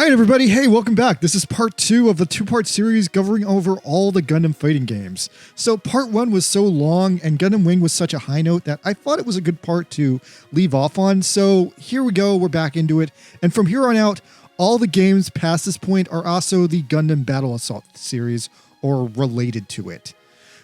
All right, everybody. Hey, welcome back. This is part 2 of the 2-part series covering over all the Gundam fighting games. So part 1 was so long and Gundam Wing was such a high note that I thought it was a good part to leave off on. So here we go. We're back into it. And from here on out, all the games past this point are also the Gundam Battle Assault series or related to it.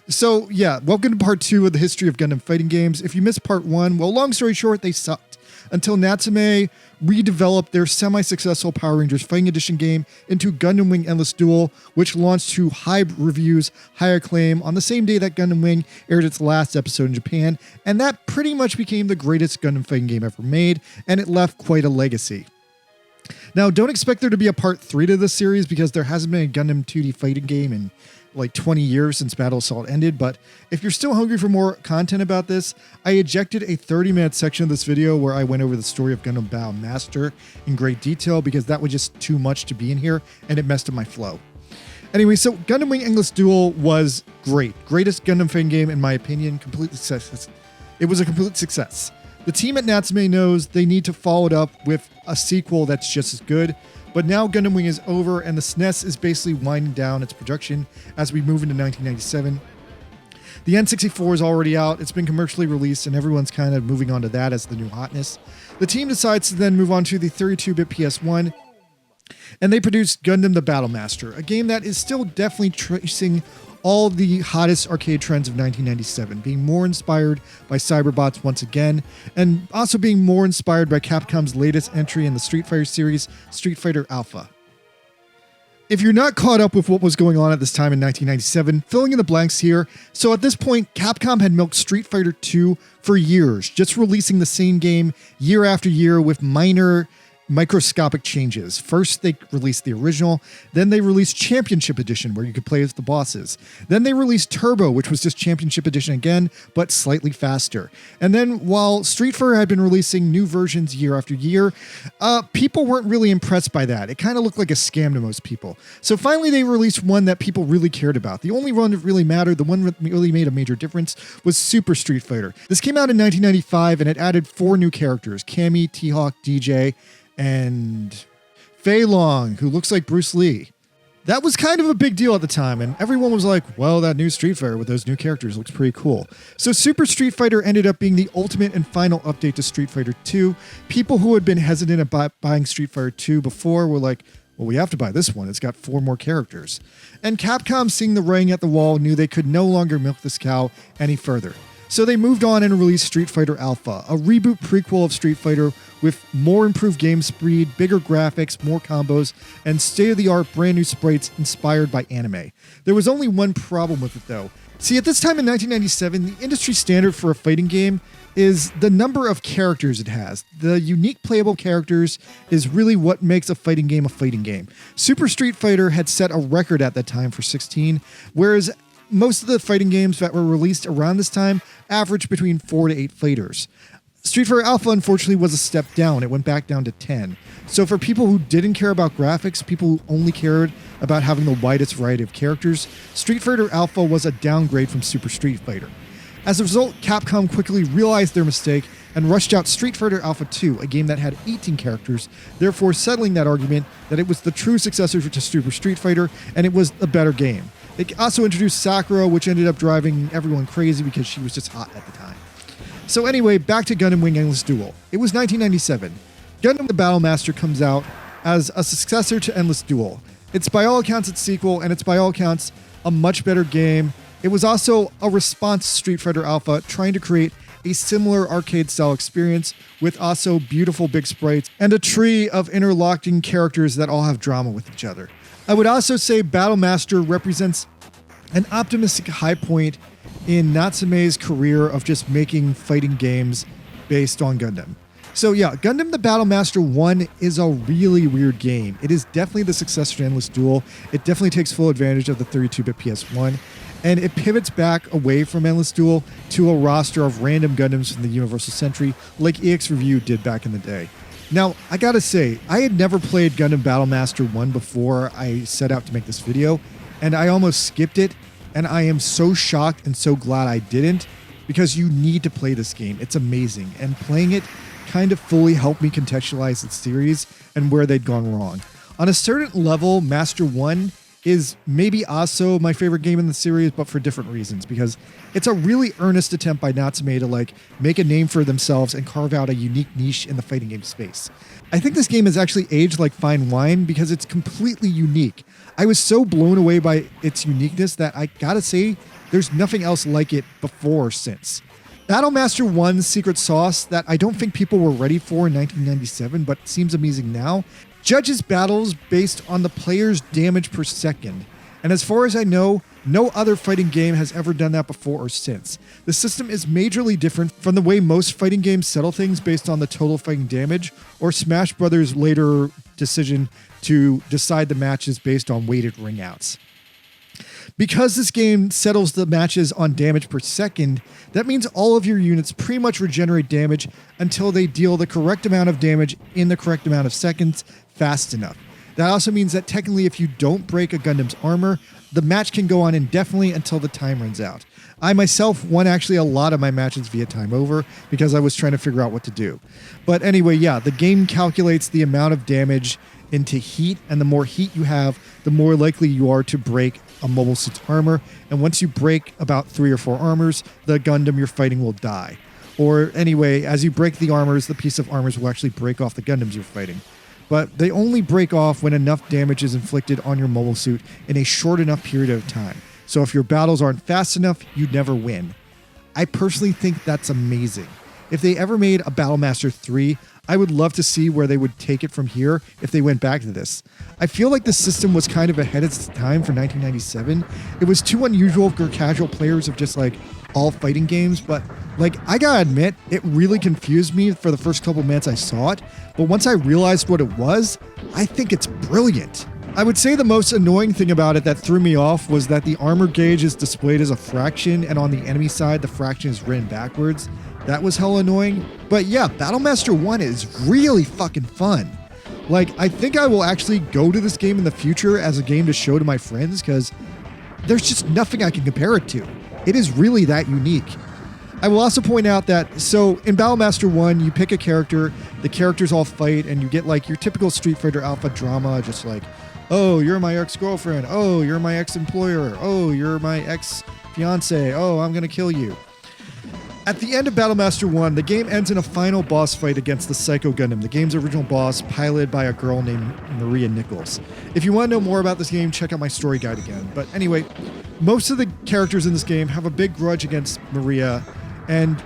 So yeah, welcome to part 2 of the history of Gundam fighting games. If you missed part 1, well, long story short, they sucked. Until Natsume redeveloped their semi-successful Power Rangers Fighting Edition game into Gundam Wing Endless Duel, which launched to high reviews, high acclaim on the same day that Gundam Wing aired its last episode in Japan, and that pretty much became the greatest Gundam fighting game ever made, and it left quite a legacy. Now, don't expect there to be a part 3 to this series because there hasn't been a Gundam 2D fighting game in like 20 years since Battle Assault ended, but if you're still hungry for more content about this, I ejected a 30-minute section of this video where I went over the story of Gundam Battle Master in great detail because that was just too much to be in here and it messed up my flow. Anyway, so Gundam Wing Endless Duel was great. Greatest Gundam fighting game in my opinion, complete success. It was a complete success. The team at Natsume knows they need to follow it up with a sequel that's just as good. But now Gundam Wing is over and the SNES is basically winding down its production as we move into 1997. The N64 is already out, it's been commercially released, and everyone's kind of moving on to that as the new hotness. The team decides to then move on to the 32-bit PS1, and they produced Gundam the Battle Master, a game that is still definitely tracing all the hottest arcade trends of 1997, being more inspired by Cyberbots once again, and also being more inspired by Capcom's latest entry in the Street Fighter series, Street Fighter Alpha. If you're not caught up with what was going on at this time in 1997, filling in the blanks here, so at this point, Capcom had milked Street Fighter 2 for years, just releasing the same game year after year with minor microscopic changes. First, they released the original, then they released Championship Edition, where you could play as the bosses. Then they released Turbo, which was just Championship Edition again, but slightly faster. And then, while Street Fighter had been releasing new versions year after year, people weren't really impressed by that. It kind of looked like a scam to most people. So finally, they released one that people really cared about. The only one that really mattered, the one that really made a major difference, was Super Street Fighter. This came out in 1995, and it added 4 new characters, Cammy, T-Hawk, DJ, and Fei Long, who looks like Bruce Lee. That was kind of a big deal at the time, and everyone was like, well, that new Street Fighter with those new characters looks pretty cool. So Super Street Fighter ended up being the ultimate and final update to Street Fighter 2. People who had been hesitant about buying Street Fighter 2 before were like, well, we have to buy this one. It's got 4 more characters. And Capcom, seeing the writing at the wall, knew they could no longer milk this cow any further. So they moved on and released Street Fighter Alpha, a reboot prequel of Street Fighter with more improved game speed, bigger graphics, more combos, and state-of-the-art brand new sprites inspired by anime. There was only one problem with it though. See, at this time in 1997, the industry standard for a fighting game is the number of characters it has. The unique playable characters is really what makes a fighting game a fighting game. Super Street Fighter had set a record at that time for 16, whereas most of the fighting games that were released around this time averaged between 4 to 8 fighters. Street Fighter Alpha, unfortunately, was a step down. It went back down to 10. So for people who didn't care about graphics, people who only cared about having the widest variety of characters, Street Fighter Alpha was a downgrade from Super Street Fighter. As a result, Capcom quickly realized their mistake and rushed out Street Fighter Alpha 2, a game that had 18 characters, therefore settling that argument that it was the true successor to Super Street Fighter and it was a better game. They also introduced Sakura, which ended up driving everyone crazy because she was just hot at the time. So anyway, back to Gundam Wing Endless Duel. It was 1997. Gundam the Battle Master comes out as a successor to Endless Duel. It's by all accounts its sequel, and it's by all accounts a much better game. It was also a response to Street Fighter Alpha, trying to create a similar arcade-style experience with also beautiful big sprites and a tree of interlocking characters that all have drama with each other. I would also say Battle Master represents an optimistic high point in Natsume's career of just making fighting games based on Gundam. So yeah, Gundam the Battle Master 1 is a really weird game. It is definitely the successor to Endless Duel. It definitely takes full advantage of the 32-bit PS1, and it pivots back away from Endless Duel to a roster of random Gundams from the Universal Century like EX Review did back in the day. Now, I gotta say, I had never played Gundam Battle Master 1 before I set out to make this video, and I almost skipped it, and I am so shocked and so glad I didn't, because you need to play this game. It's amazing, and playing it kind of fully helped me contextualize the series and where they'd gone wrong. On a certain level, Master 1 is maybe also my favorite game in the series, but for different reasons, because it's a really earnest attempt by Natsume to like make a name for themselves and carve out a unique niche in the fighting game space. I think this game has actually aged like fine wine because it's completely unique. I was so blown away by its uniqueness that I gotta say, there's nothing else like it before or since. Battlemaster 1's secret sauce that I don't think people were ready for in 1997, but seems amazing now, judges battles based on the player's damage per second. And as far as I know, no other fighting game has ever done that before or since. The system is majorly different from the way most fighting games settle things based on the total fighting damage, or Smash Brothers' later decision to decide the matches based on weighted ring outs. Because this game settles the matches on damage per second, that means all of your units pretty much regenerate damage until they deal the correct amount of damage in the correct amount of seconds fast enough. That also means that technically if you don't break a Gundam's armor, the match can go on indefinitely until the time runs out. I myself won actually a lot of my matches via time over because I was trying to figure out what to do. But anyway, yeah, the game calculates the amount of damage into heat, and the more heat you have, the more likely you are to break a mobile suit's armor, and once you break about 3 or 4 armors, the Gundam you're fighting will die. Or anyway, as you break the armors, the piece of armors will actually break off the Gundams you're fighting. But they only break off when enough damage is inflicted on your mobile suit in a short enough period of time. So if your battles aren't fast enough, you never win. I personally think that's amazing. If they ever made a Battlemaster 3, I would love to see where they would take it from here if they went back to this. I feel like the system was kind of ahead of its time for 1997. It was too unusual for casual players of just like all fighting games, but like I gotta admit, it really confused me for the first couple minutes I saw it, but once I realized what it was, I think it's brilliant. I would say the most annoying thing about it that threw me off was that the armor gauge is displayed as a fraction, and on the enemy side, the fraction is written backwards. That was hella annoying. But yeah, Battlemaster 1 is really fucking fun. Like, I think I will actually go to this game in the future as a game to show to my friends because there's just nothing I can compare it to. It is really that unique. I will also point out that, so in Battlemaster 1, you pick a character, the characters all fight, and you get like your typical Street Fighter Alpha drama, just like, oh, you're my ex-girlfriend, oh, you're my ex-employer, oh, you're my ex-fiance, oh, I'm gonna kill you. At the end of Battlemaster 1, the game ends in a final boss fight against the Psycho Gundam, the game's original boss, piloted by a girl named Maria Nichols. If you want to know more about this game, check out my story guide again. But anyway, most of the characters in this game have a big grudge against Maria, and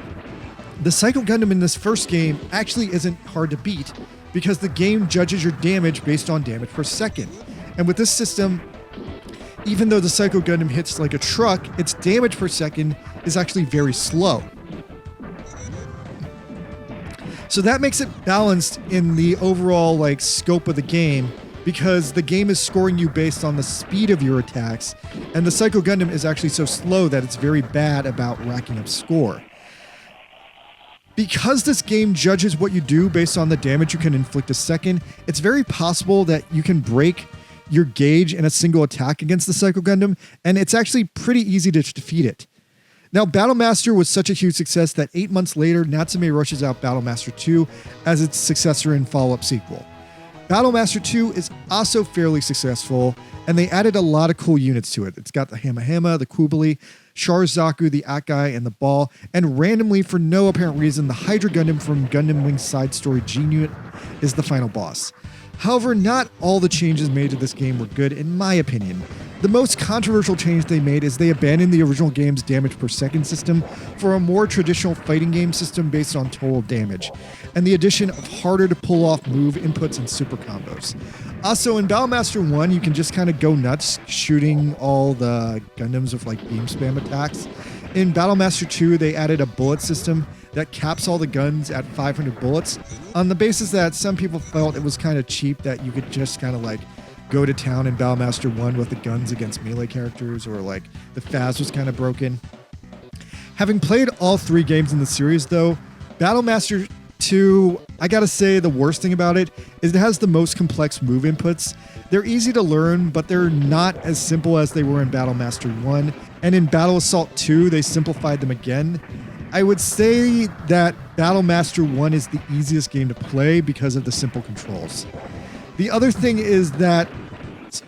the Psycho Gundam in this first game actually isn't hard to beat because the game judges your damage based on damage per second. And with this system, even though the Psycho Gundam hits like a truck, its damage per second is actually very slow. So that makes it balanced in the overall like scope of the game because the game is scoring you based on the speed of your attacks, and the Psycho Gundam is actually so slow that it's very bad about racking up score. Because this game judges what you do based on the damage you can inflict a second, it's very possible that you can break your gauge in a single attack against the Psycho Gundam, and it's actually pretty easy to defeat it. Now, Battlemaster was such a huge success that 8 months later, Natsume rushes out Battlemaster 2 as its successor and follow-up sequel. Battlemaster 2 is also fairly successful, and they added a lot of cool units to it. It's got the Hamahama, the Kubali, Sharzaku, the Akai, and the Ball, and randomly, for no apparent reason, the Hydra Gundam from Gundam Wing side story G Unit is the final boss. However, not all the changes made to this game were good, in my opinion. The most controversial change they made is they abandoned the original game's damage per second system for a more traditional fighting game system based on total damage, and the addition of harder to pull off move inputs and super combos. Also, in Battlemaster 1, you can just kind of go nuts shooting all the Gundams with like beam spam attacks. In Battlemaster 2, they added a bullet system that caps all the guns at 500 bullets on the basis that some people felt it was kind of cheap that you could just kind of like go to town in Battlemaster 1 with the guns against melee characters, or like the FAS was kind of broken. Having played all 3 games in the series though, Battlemaster 2, I gotta say the worst thing about it is it has the most complex move inputs. They're easy to learn, but they're not as simple as they were in Battlemaster 1, and in Battle Assault 2 they simplified them again. I would say that Battlemaster 1 is the easiest game to play because of the simple controls. The other thing is that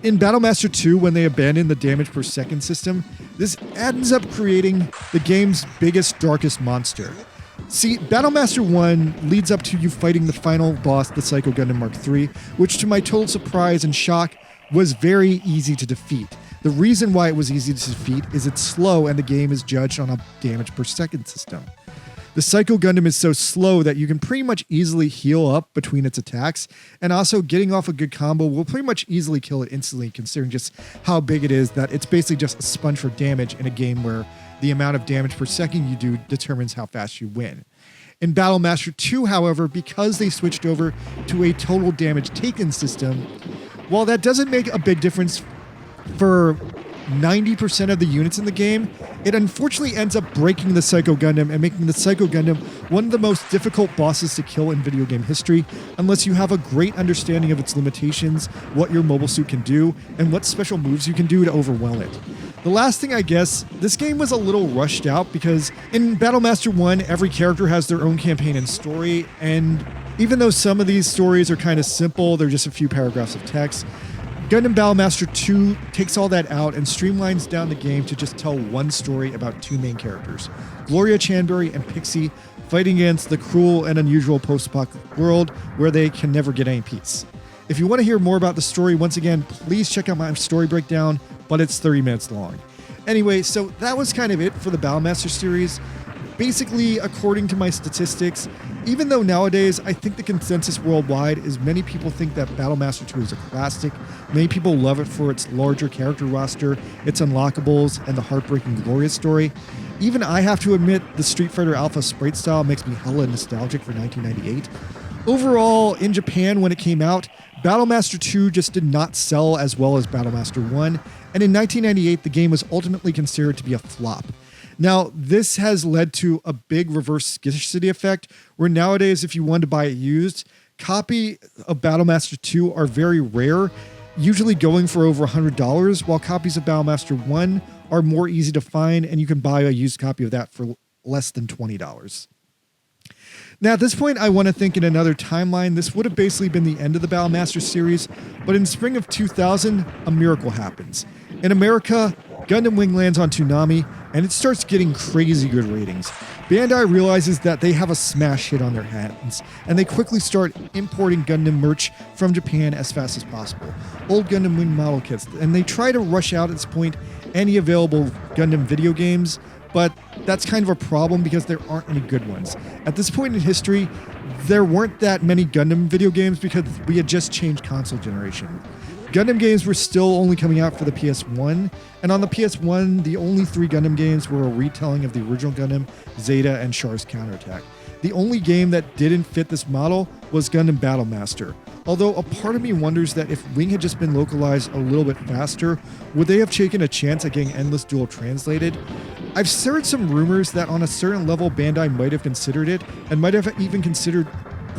in Battlemaster 2, when they abandoned the damage per second system, this ends up creating the game's biggest, darkest monster. See, Battlemaster 1 leads up to you fighting the final boss, the Psycho Gundam Mark III, which to my total surprise and shock was very easy to defeat. The reason why it was easy to defeat is it's slow and the game is judged on a damage per second system. The Psycho Gundam is so slow that you can pretty much easily heal up between its attacks, and also getting off a good combo will pretty much easily kill it instantly, considering just how big it is, that it's basically just a sponge for damage in a game where the amount of damage per second you do determines how fast you win. In Battlemaster 2, however, because they switched over to a total damage taken system, while that doesn't make a big difference for 90% of the units in the game, it unfortunately ends up breaking the Psycho Gundam and making the Psycho Gundam one of the most difficult bosses to kill in video game history, unless you have a great understanding of its limitations, what your mobile suit can do, and what special moves you can do to overwhelm it. The last thing, I guess, this game was a little rushed out because in Battlemaster 1, every character has their own campaign and story, and even though some of these stories are kind of simple, they're just a few paragraphs of text, Gundam Battlemaster 2 takes all that out and streamlines down the game to just tell one story about two main characters, Gloria Chanberry and Pixie, fighting against the cruel and unusual post-apocalyptic world where they can never get any peace. If you want to hear more about the story, once again, please check out my story breakdown, but it's 30 minutes long. Anyway, so that was kind of it for the Battlemaster series. Basically, according to my statistics, even though nowadays I think the consensus worldwide is many people think that Battlemaster 2 is a classic, many people love it for its larger character roster, its unlockables, and the heartbreaking Gloria story. Even I have to admit the Street Fighter Alpha sprite style makes me hella nostalgic for 1998. Overall, in Japan when it came out, Battlemaster 2 just did not sell as well as Battlemaster 1, and in 1998 the game was ultimately considered to be a flop. Now, this has led to a big reverse scarcity effect, where nowadays if you want to buy it used, copy of Battlemaster 2 are very rare, usually going for over $100, while copies of Battlemaster 1 are more easy to find, and you can buy a used copy of that for less than $20. Now, at this point, I want to think in another timeline. This would have basically been the end of the Battlemaster series, but in spring of 2000, a miracle happens. In America, Gundam Wing lands on Toonami, and it starts getting crazy good ratings. Bandai realizes that they have a smash hit on their hands, and they quickly start importing Gundam merch from Japan as fast as possible. Old Gundam Wing model kits, and they try to rush out at this point any available Gundam video games, but that's kind of a problem because there aren't any good ones. At this point in history, there weren't that many Gundam video games because we had just changed console generation. Gundam games were still only coming out for the PS1, and on the PS1, the only 3 Gundam games were a retelling of the original Gundam, Zeta, and Char's Counterattack. The only game that didn't fit this model was Gundam Battlemaster. Although a part of me wonders that if Wing had just been localized a little bit faster, would they have taken a chance at getting Endless Duel translated? I've heard some rumors that on a certain level Bandai might have considered it, and might have even considered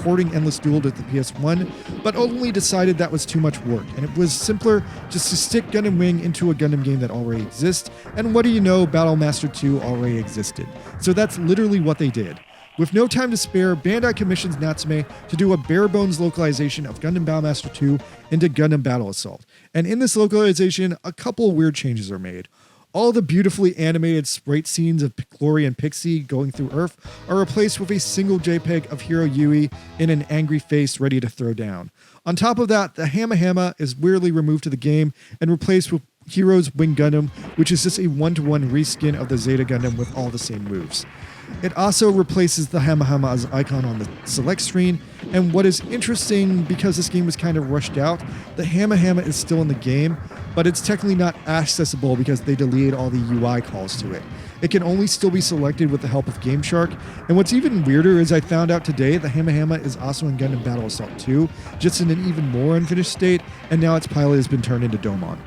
porting Endless Duel to the PS1, but ultimately decided that was too much work, and it was simpler just to stick Gundam Wing into a Gundam game that already exists, and what do you know, Battlemaster 2 already existed. So that's literally what they did. With no time to spare, Bandai commissions Natsume to do a bare-bones localization of Gundam Battlemaster 2 into Gundam Battle Assault, and in this localization, a couple weird changes are made. All the beautifully animated sprite scenes of Gloria and Pixie going through Earth are replaced with a single JPEG of Hero Yui in an angry face ready to throw down. On top of that, the Hamma Hamma is weirdly removed to the game and replaced with Hero's Wing Gundam, which is just a one-to-one reskin of the Zeta Gundam with all the same moves. It also replaces the Hamma Hamma as icon on the select screen, and what is interesting, because this game was kind of rushed out, the Hamma Hamma is still in the game, but it's technically not accessible because they deleted all the UI calls to it. It can only still be selected with the help of Game Shark, and what's even weirder is I found out today the Hamma Hamma is also in Gundam Battle Assault 2, just in an even more unfinished state, and now its pilot has been turned into Domon.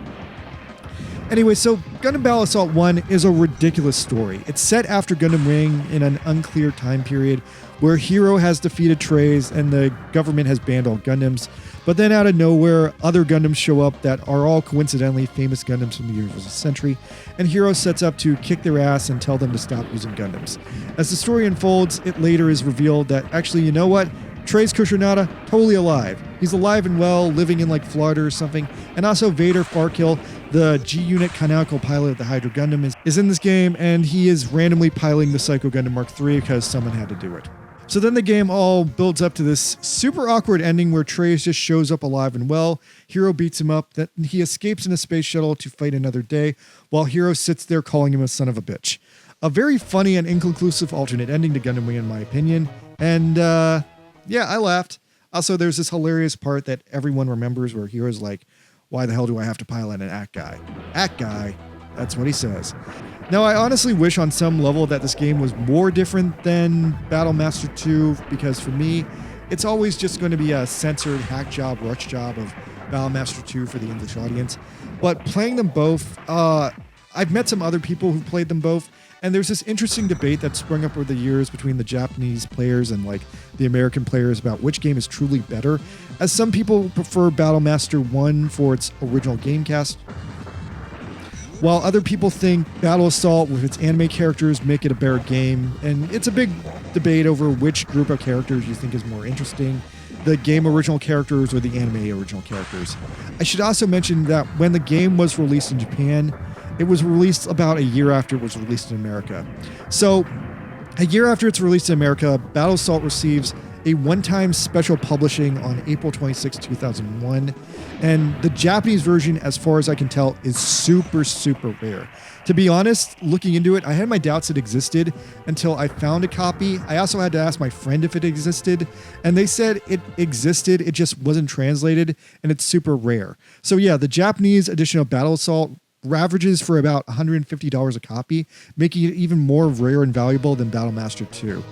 Anyway, so Gundam Battle Assault 1 is a ridiculous story. It's set after Gundam Wing in an unclear time period where Hero has defeated Treize and the government has banned all Gundams, but then out of nowhere, other Gundams show up that are all coincidentally famous Gundams from the Universal Century, and Hero sets up to kick their ass and tell them to stop using Gundams. As the story unfolds, it later is revealed that actually, you know what? Trace Kushinada, totally alive. He's alive and well, living in like Florida or something. And also Vader Farkill, the G-Unit canonical pilot of the Hydra Gundam, is in this game, and he is randomly piloting the Psycho Gundam Mark III because someone had to do it. So then the game all builds up to this super awkward ending where Trace just shows up alive and well. Hero beats him up. That he escapes in a space shuttle to fight another day, while Hero sits there calling him a son of a bitch. A very funny and inconclusive alternate ending to Gundam Wing, in my opinion. And yeah, I laughed. Also, there's this hilarious part that everyone remembers where Hero's like, "Why the hell do I have to pilot an ACT guy?" ACT guy. That's what he says. Now, I honestly wish on some level that this game was more different than Battle Master 2, because for me, it's always just going to be a censored hack job, rush job of Battle Master 2 for the English audience. But playing them both, I've met some other people who played them both, and there's this interesting debate that sprung up over the years between the Japanese players and like the American players about which game is truly better, as some people prefer Battle Master 1 for its original game cast, while other people think Battle Assault with its anime characters make it a better game. And it's a big debate over which group of characters you think is more interesting, the game original characters or the anime original characters. I should also mention that when the game was released in Japan, it was released about a year after it was released in America. So a year after it's released in America, Battle Assault receives a one-time special publishing on April 26, 2001. And the Japanese version, as far as I can tell, is super, super rare. To be honest, looking into it, I had my doubts it existed until I found a copy. I also had to ask my friend if it existed, and they said it existed, it just wasn't translated, and it's super rare. So yeah, the Japanese edition of Battle Assault ravages for about $150 a copy, making it even more rare and valuable than Battle Master 2.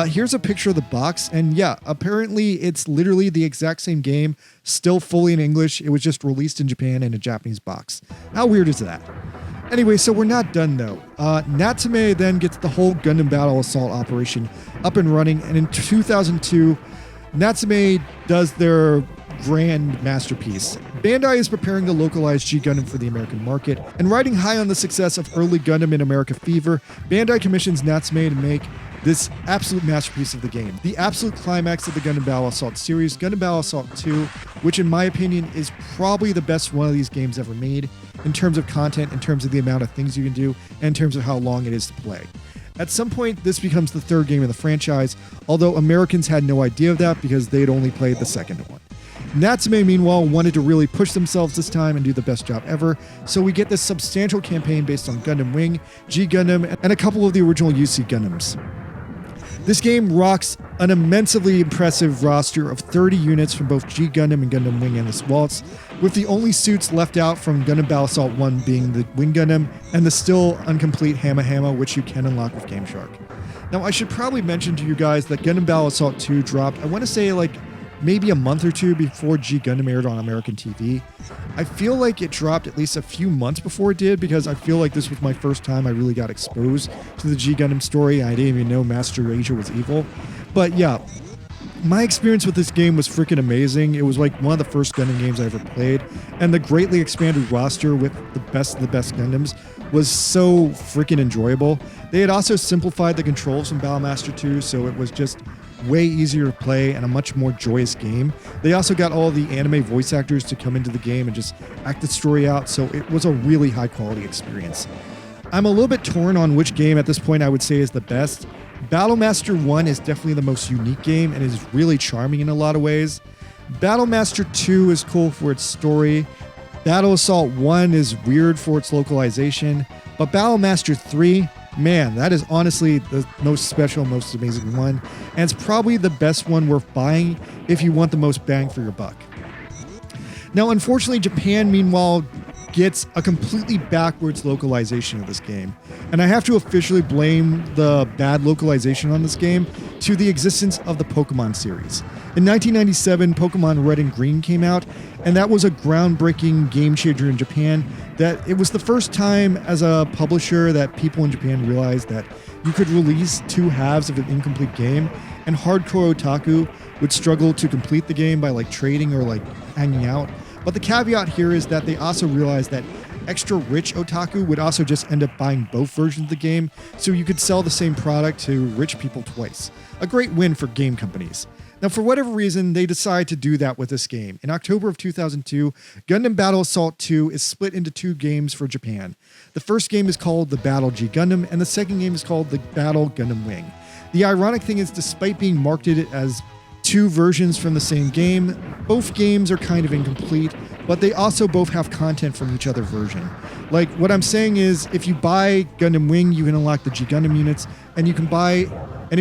Here's a picture of the box, and yeah, apparently it's literally the exact same game, still fully in English. It was just released in Japan in a Japanese box. How weird is that? Anyway, so we're not done though. Natsume then gets the whole Gundam Battle Assault operation up and running, and in 2002, Natsume does their grand masterpiece. Bandai is preparing to localize G Gundam for the American market, and riding high on the success of early Gundam in America fever, Bandai commissions Natsume to make this absolute masterpiece of the game, the absolute climax of the Gundam Battle Assault series, Gundam Battle Assault 2, which in my opinion is probably the best one of these games ever made, in terms of content, in terms of the amount of things you can do, and in terms of how long it is to play. At some point, this becomes the third game in the franchise, although Americans had no idea of that because they had only played the second one. Natsume, meanwhile, wanted to really push themselves this time and do the best job ever, so we get this substantial campaign based on Gundam Wing, G Gundam, and a couple of the original UC Gundams. This game rocks an immensely impressive roster of 30 units from both G Gundam and Gundam Wing and this waltz, with the only suits left out from Gundam Battle Assault 1 being the Wing Gundam and the still incomplete Hama Hama, which you can unlock with Game Shark. Now, I should probably mention to you guys that Gundam Battle Assault 2 dropped, I want to say like maybe a month or two before G Gundam aired on American TV. I feel like it dropped at least a few months before it did, because I feel like this was my first time I really got exposed to the G Gundam story. I didn't even know Master Asia was evil. But yeah, my experience with this game was freaking amazing. It was like one of the first Gundam games I ever played, and the greatly expanded roster with the best of the best Gundams was so freaking enjoyable. They had also simplified the controls from Battle Master 2, so it was just way easier to play and a much more joyous game. They also got all the anime voice actors to come into the game and just act the story out, so it was a really high quality experience. I'm a little bit torn on which game at this point I would say is the best. Battle Master 1 is definitely the most unique game and is really charming in a lot of ways. Battle Master 2 is cool for its story. Battle Assault 1 is weird for its localization. But Battle Master 3, man, that is honestly the most special, most amazing one. And it's probably the best one worth buying if you want the most bang for your buck. Now, unfortunately, Japan, meanwhile, gets a completely backwards localization of this game. And I have to officially blame the bad localization on this game to the existence of the Pokemon series. In 1997, Pokemon Red and Green came out, and that was a groundbreaking game changer in Japan. That it was the first time as a publisher that people in Japan realized that you could release two halves of an incomplete game, and hardcore otaku would struggle to complete the game by like trading or like hanging out. But the caveat here is that they also realized that extra rich otaku would also just end up buying both versions of the game, so you could sell the same product to rich people twice. A great win for game companies. Now, for whatever reason, they decide to do that with this game. In October of 2002, Gundam Battle Assault 2 is split into 2 games for Japan. The first game is called the Battle G Gundam, and the second game is called the Battle Gundam Wing. The ironic thing is, despite being marketed as 2 versions from the same game, both games are kind of incomplete, but they also both have content from each other version. Like, what I'm saying is, if you buy Gundam Wing, you can unlock the G Gundam units, and if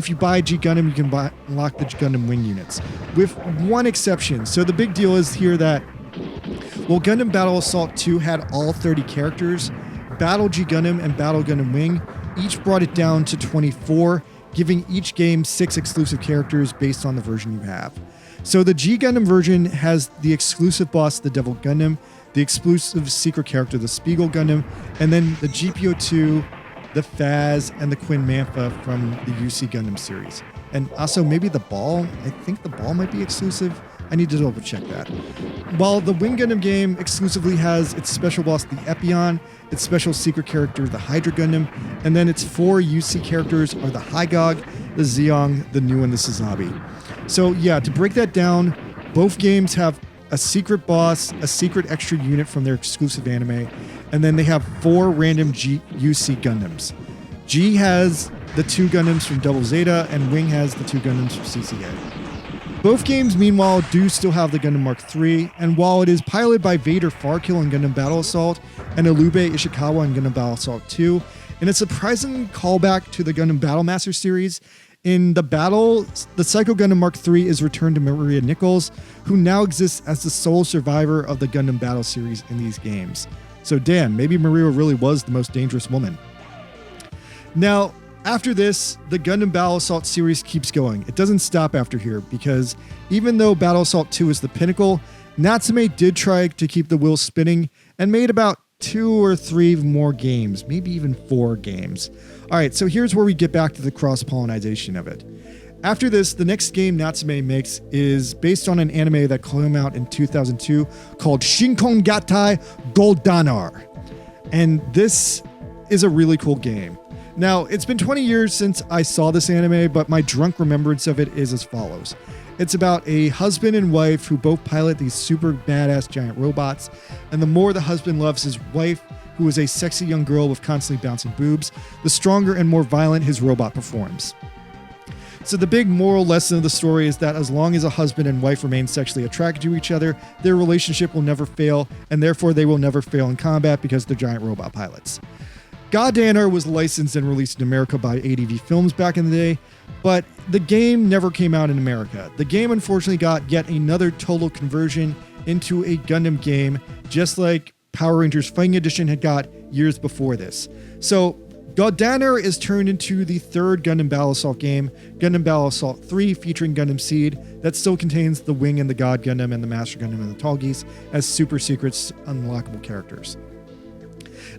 you buy G Gundam, you can unlock the G Gundam Wing units, with one exception. So the big deal is here that, while Gundam Battle Assault 2 had all 30 characters, Battle G Gundam and Battle Gundam Wing each brought it down to 24, giving each game 6 exclusive characters based on the version you have. So the G Gundam version has the exclusive boss, the Devil Gundam, the exclusive secret character, the Spiegel Gundam, and then the GPO2, the Phaz, and the Quinn Mantha from the UC Gundam series. And also maybe the Ball. I think the Ball might be exclusive. I need to double check that. While the Wing Gundam game exclusively has its special boss, the Epion, its special secret character, the Hydra Gundam, and then its 4 UC characters are the Hygog, the Zeong, the Nu, and the Suzabi. So yeah, to break that down, both games have a secret boss, a secret extra unit from their exclusive anime, and then they have 4 random UC Gundams. G has the 2 Gundams from Double Zeta, and Wing has the 2 Gundams from CCA. Both games, meanwhile, do still have the Gundam Mark III, and while it is piloted by Vader Farkill in Gundam Battle Assault and Alube Ishikawa in Gundam Battle Assault 2, in a surprising callback to the Gundam Battle Master series, in the battle, the Psycho Gundam Mark III is returned to Maria Nichols, who now exists as the sole survivor of the Gundam Battle series in these games. So damn, maybe Maria really was the most dangerous woman. Now, after this, the Gundam Battle Assault series keeps going. It doesn't stop after here, because even though Battle Assault 2 is the pinnacle, Natsume did try to keep the wheels spinning and made about 2 or 3 more games, maybe even 4 games. All right, so here's where we get back to the cross-pollinization of it. After this, the next game Natsume makes is based on an anime that came out in 2002 called Shinkon Gatai GodDanar. And this is a really cool game. Now, it's been 20 years since I saw this anime, but my drunk remembrance of it is as follows. It's about a husband and wife who both pilot these super badass giant robots, and the more the husband loves his wife, who is a sexy young girl with constantly bouncing boobs, the stronger and more violent his robot performs. So the big moral lesson of the story is that as long as a husband and wife remain sexually attracted to each other, their relationship will never fail, and therefore they will never fail in combat because they're giant robot pilots. GodDanar was licensed and released in America by ADV Films back in the day, but the game never came out in America. The game unfortunately got yet another total conversion into a Gundam game, just like Power Rangers Fighting Edition had got years before this. So GodDanar is turned into the 3rd Gundam Battle Assault game, Gundam Battle Assault 3, featuring Gundam Seed, that still contains the Wing and the God Gundam and the Master Gundam and the Tallgeese as super secrets, unlockable characters.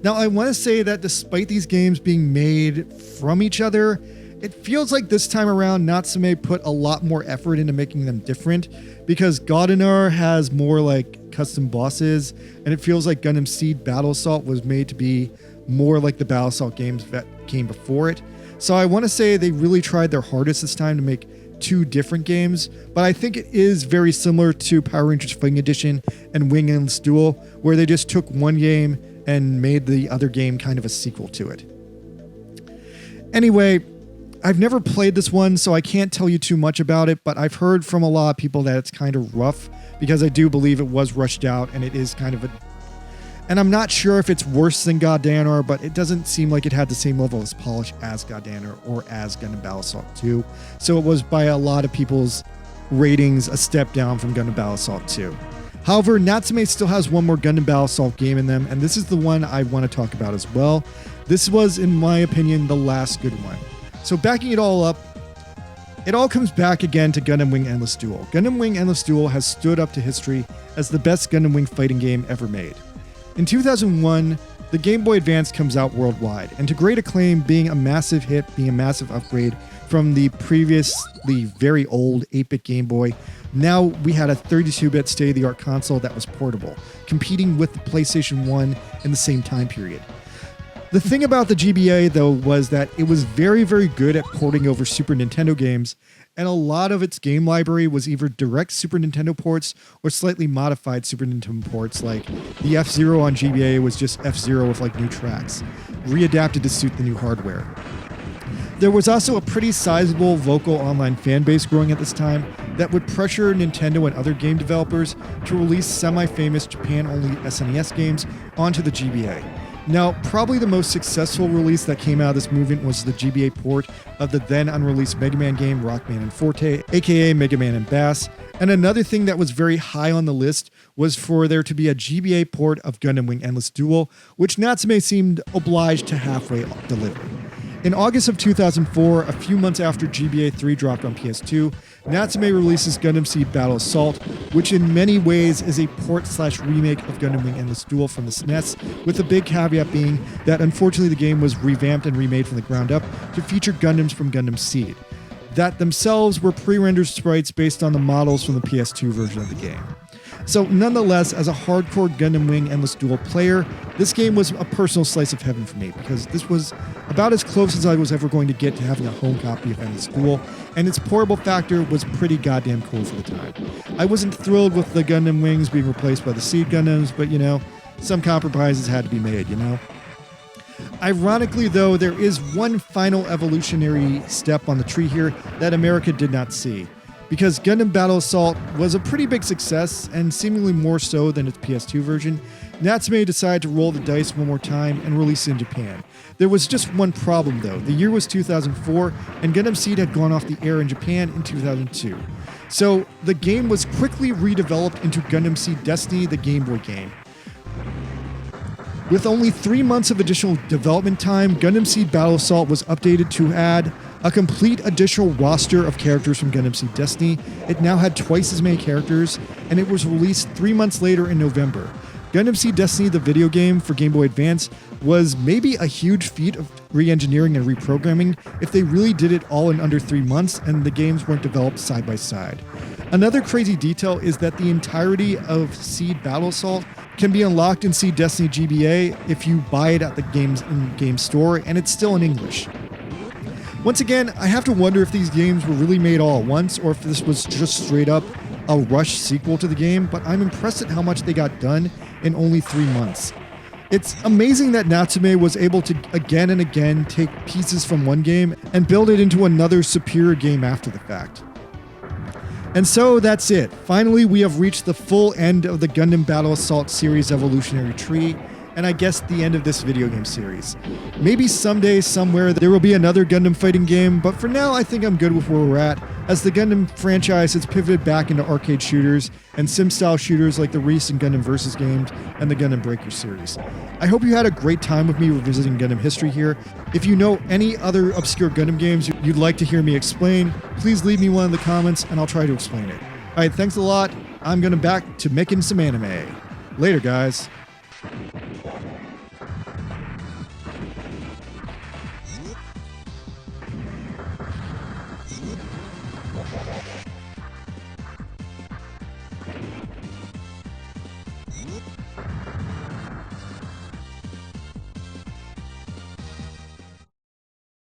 Now, I want to say that despite these games being made from each other, it feels like this time around Natsume put a lot more effort into making them different, because GodDanar has more like custom bosses, and it feels like Gundam Seed Battle Assault was made to be more like the Battle Assault games that came before it. So I want to say they really tried their hardest this time to make 2 different games, but I think it is very similar to Power Rangers Fighting Edition and Wing Endless Duel, where they just took one game and made the other game kind of a sequel to it. Anyway, I've never played this one, so I can't tell you too much about it, but I've heard from a lot of people that it's kind of rough, because I do believe it was rushed out, and it is kind of a... And I'm not sure if it's worse than GodDanar, but it doesn't seem like it had the same level of polish as GodDanar or as Gundam Battle Assault 2, so it was by a lot of people's ratings a step down from Gundam Battle Assault 2. However, Natsume still has one more Gundam Battle Assault game in them, and this is the one I want to talk about as well. This was, in my opinion, the last good one. So backing it all up, it all comes back again to Gundam Wing Endless Duel. Gundam Wing Endless Duel has stood up to history as the best Gundam Wing fighting game ever made. In 2001, the Game Boy Advance comes out worldwide, and to great acclaim, being a massive hit, being a massive upgrade from the previously very old 8-bit Game Boy, now we had a 32-bit state-of-the-art console that was portable, competing with the PlayStation 1 in the same time period. The thing about the GBA, though, was that it was very, very good at porting over Super Nintendo games, and a lot of its game library was either direct Super Nintendo ports or slightly modified Super Nintendo ports, like the F-Zero on GBA was just F-Zero with like new tracks, readapted to suit the new hardware. There was also a pretty sizable vocal online fan base growing at this time that would pressure Nintendo and other game developers to release semi-famous Japan-only SNES games onto the GBA. Now, probably the most successful release that came out of this movement was the GBA port of the then unreleased Mega Man game Rockman and Forte, aka Mega Man and Bass. And another thing that was very high on the list was for there to be a GBA port of Gundam Wing Endless Duel, which Natsume seemed obliged to halfway deliver. In August of 2004, a few months after GBA 3 dropped on PS2, Natsume releases Gundam Seed Battle Assault, which in many ways is a port/remake of Gundam Wing Endless Duel from the SNES, with the big caveat being that unfortunately the game was revamped and remade from the ground up to feature Gundams from Gundam Seed, that themselves were pre-rendered sprites based on the models from the PS2 version of the game. So nonetheless, as a hardcore Gundam Wing Endless Duel player, this game was a personal slice of heaven for me, because this was about as close as I was ever going to get to having a home copy of Endless Duel, and its portable factor was pretty goddamn cool for the time. I wasn't thrilled with the Gundam Wings being replaced by the Seed Gundams, but some compromises had to be made, Ironically, though, there is one final evolutionary step on the tree here that America did not see. Because Gundam Battle Assault was a pretty big success, and seemingly more so than its PS2 version, Natsume decided to roll the dice one more time and release it in Japan. There was just one problem though. The year was 2004, and Gundam Seed had gone off the air in Japan in 2002. So the game was quickly redeveloped into Gundam Seed Destiny, the Game Boy game. With only 3 months of additional development time, Gundam Seed Battle Assault was updated to add a complete additional roster of characters from Gundam Seed Destiny. It now had twice as many characters, and it was released 3 months later in November. Gundam Seed Destiny, the video game for Game Boy Advance, was maybe a huge feat of re-engineering and reprogramming if they really did it all in under 3 months and the games weren't developed side by side. Another crazy detail is that the entirety of Seed Battle Assault can be unlocked in Seed Destiny GBA if you buy it at the game's in-game store, and it's still in English. Once again, I have to wonder if these games were really made all at once, or if this was just straight up a rushed sequel to the game, but I'm impressed at how much they got done in only 3 months. It's amazing that Natsume was able to again and again take pieces from one game and build it into another superior game after the fact. And so that's it. Finally, we have reached the full end of the Gundam Battle Assault series evolutionary tree, and I guess the end of this video game series. Maybe someday, somewhere, there will be another Gundam fighting game, but for now I think I'm good with where we're at, as the Gundam franchise has pivoted back into arcade shooters and sim-style shooters like the recent Gundam Versus games and the Gundam Breaker series. I hope you had a great time with me revisiting Gundam history here. If you know any other obscure Gundam games you'd like to hear me explain, please leave me one in the comments and I'll try to explain it. Alright, thanks a lot. I'm going back to making some anime. Later, guys.